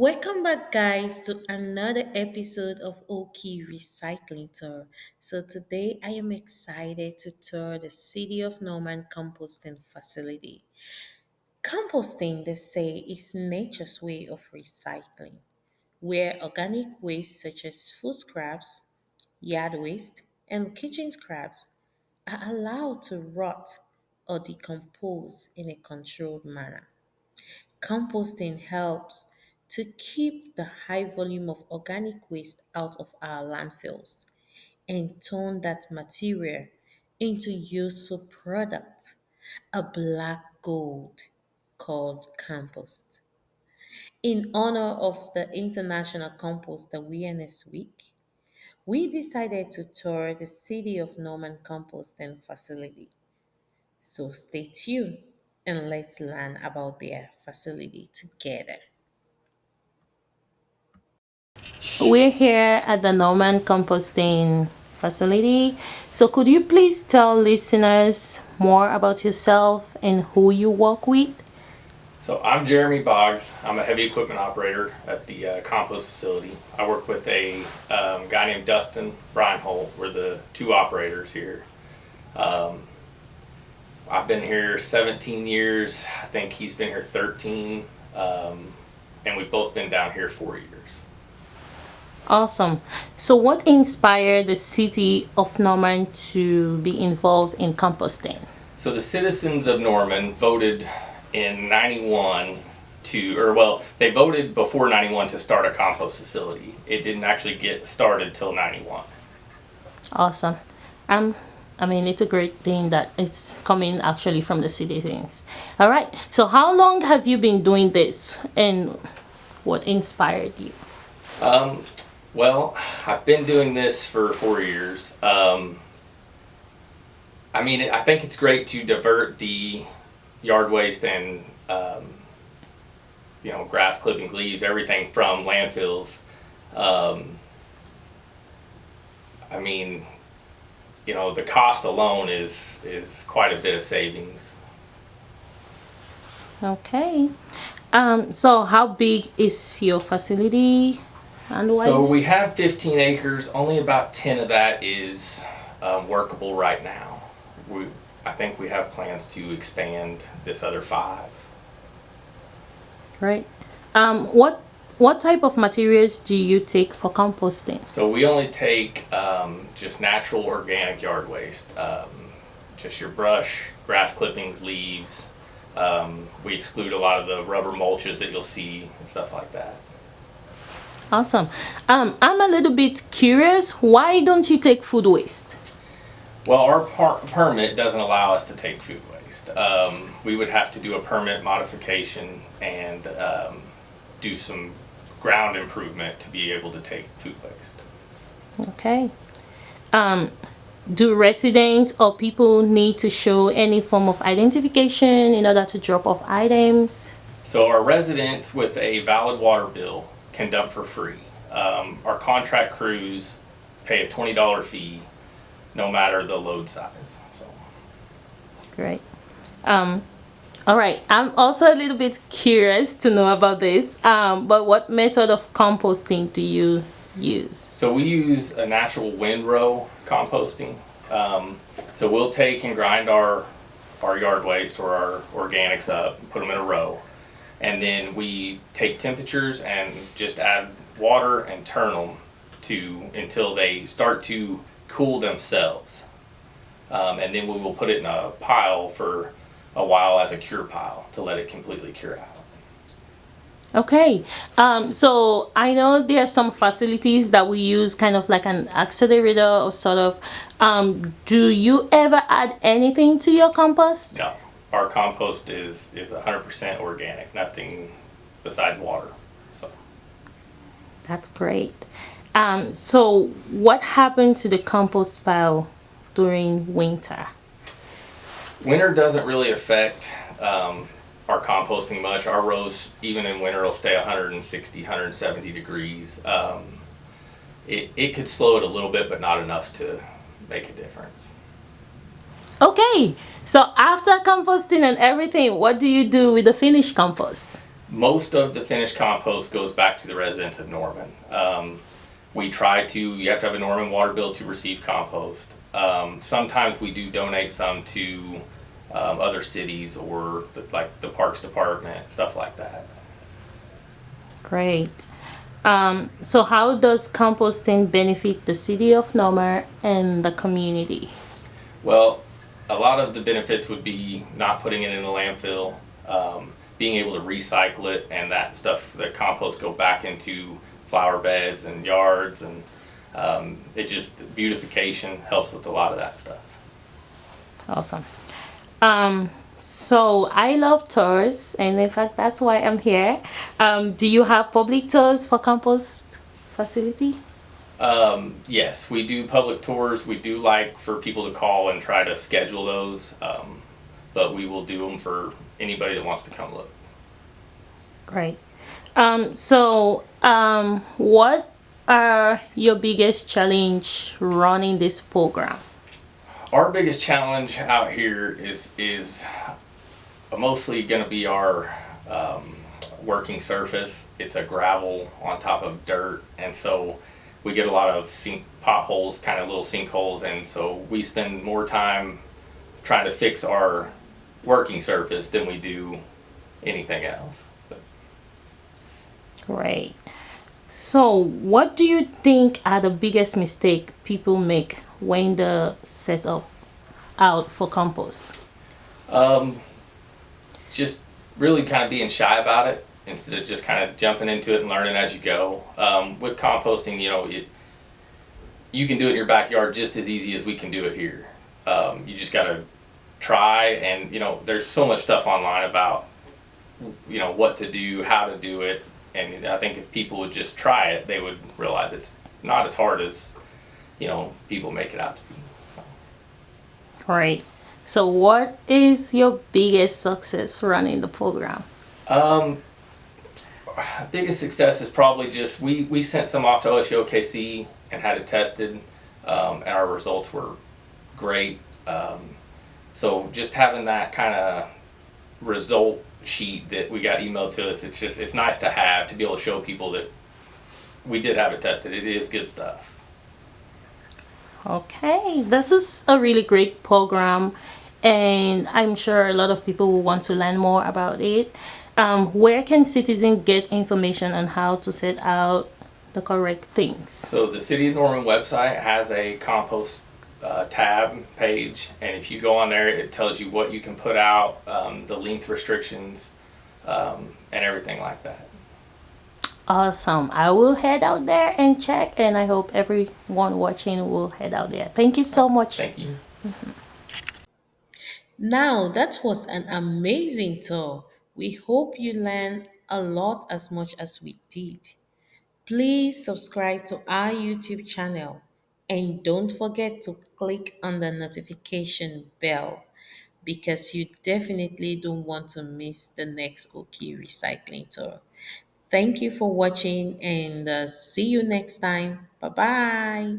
Welcome back, guys, to another episode of Okie Recycling Tour. So, today I am excited to tour the City of Norman composting facility. Composting, they say, is nature's way of recycling, where organic waste such as food scraps, yard waste, and kitchen scraps are allowed to rot or decompose in a controlled manner. Composting helps to keep the high volume of organic waste out of our landfills and turn that material into useful products, a black gold called compost. In honor of the International Compost Awareness Week, we decided to tour the City of Norman composting facility. So stay tuned and let's learn about their facility together. We're here at the Norman Composting Facility. So, could you please tell listeners more about yourself and who you work with? So I'm Jeremy Boggs. I'm a heavy equipment operator at the compost facility. I work with a guy named Dustin Reinhold. We're the two operators here. Um, I've been here 17 years. I think he's been here 13. And we've both been down here 4 years. Awesome. So, what inspired the city of Norman to be involved in composting? So the citizens of Norman voted in 91 they voted before 91 to start a compost facility. It didn't actually get started till 91. Awesome. Um, I mean, it's a great thing that it's coming actually from the citizens. All right. So, how long have you been doing this, and what inspired you? Um, well, I've been doing this for 4 years. I think it's great to divert the yard waste and grass clippings, leaves, everything from landfills. Um, I mean, the cost alone is quite a bit of savings. Okay. So how big is your facility and So wise? we have 15 acres. Only about 10 of that is workable right now. I think we have plans to expand this other 5. Right. What type of materials do you take for composting? So we only take just natural organic yard waste, just your brush, grass clippings, leaves. We exclude a lot of the rubber mulches that you'll see and stuff like that. Awesome. I'm a little bit curious. Why don't you take food waste? Well, our permit doesn't allow us to take food waste. We would have to do a permit modification and do some ground improvement to be able to take food waste. Okay. Um, do residents or people need to show any form of identification in order to drop off items? So our residents with a valid water bill can dump for free. Our contract crews pay a $20 fee no matter the load size. So. Great. Um, all right. I'm also a little bit curious to know about this. But what method of composting do you use? So we use a natural windrow composting. So we'll take and grind our yard waste or our organics up, put them in a row, and then we take temperatures and just add water and turn them until they start to cool themselves. And then we will put it in a pile for a while as a cure pile to let it completely cure out. Okay. So I know there are some facilities that we use kind of like an accelerator or sort of. Do you ever add anything to your compost? No, our compost is 100% organic, nothing besides water. So. That's great. So what happened to the compost pile during winter? Winter doesn't really affect our composting much. Our rows, even in winter, will stay 160, 170 degrees. It could slow it a little bit, but not enough to make a difference. Okay, so after composting and everything, what do you do with the finished compost? Most of the finished compost goes back to the residents of Norman. We try to, you have to have a Norman water bill to receive compost. Sometimes we do donate some to other cities or like the Parks Department, stuff like that. Great. So how does composting benefit the city of Noma and the community? Well, a lot of the benefits would be not putting it in the landfill, being able to recycle it, and that stuff, the compost, go back into flower beds and yards, and it just beautification helps with a lot of that stuff. Awesome. Um, so I love tours, and in fact, that's why I'm here. Do you have public tours for compost facility? Yes, we do public tours. We do like for people to call and try to schedule those, but we will do them for anybody that wants to come look. Great. What are your biggest challenge running this program? Our biggest challenge out here is mostly going to be our working surface. It's a gravel on top of dirt, and so we get a lot of potholes, kind of little sinkholes, and so we spend more time trying to fix our working surface than we do anything else. Great. So, what do you think are the biggest mistake people make when they set up out for compost? Um, just really kind of being shy about it instead of just kind of jumping into it and learning as you go. With composting, you can do it in your backyard just as easy as we can do it here. You just got to try, and there's so much stuff online about what to do, how to do it, and I think if people would just try it, they would realize it's not as hard as people make it out to be. So. Right. So, what is your biggest success running the program? Um, Biggest success is probably just we sent some off to OKC and had it tested, and our results were great. So just having that kind of result sheet that we got emailed to us, it's nice to have to be able to show people that we did have it tested. It is good stuff. Okay, this is a really great program, and I'm sure a lot of people will want to learn more about it. Where can citizens get information on how to set out the correct things? So the City of Norman website has a compost tab page, and if you go on there, it tells you what you can put out, the length restrictions, and everything like that. Awesome. I will head out there and check, and I hope everyone watching will head out there. Thank you so much. Thank you. Now, that was an amazing tour. We hope you learned a lot as much as we did. Please subscribe to our YouTube channel and don't forget to click on the notification bell because you definitely don't want to miss the next Okie recycling tour. Thank you for watching and see you next time. Bye bye.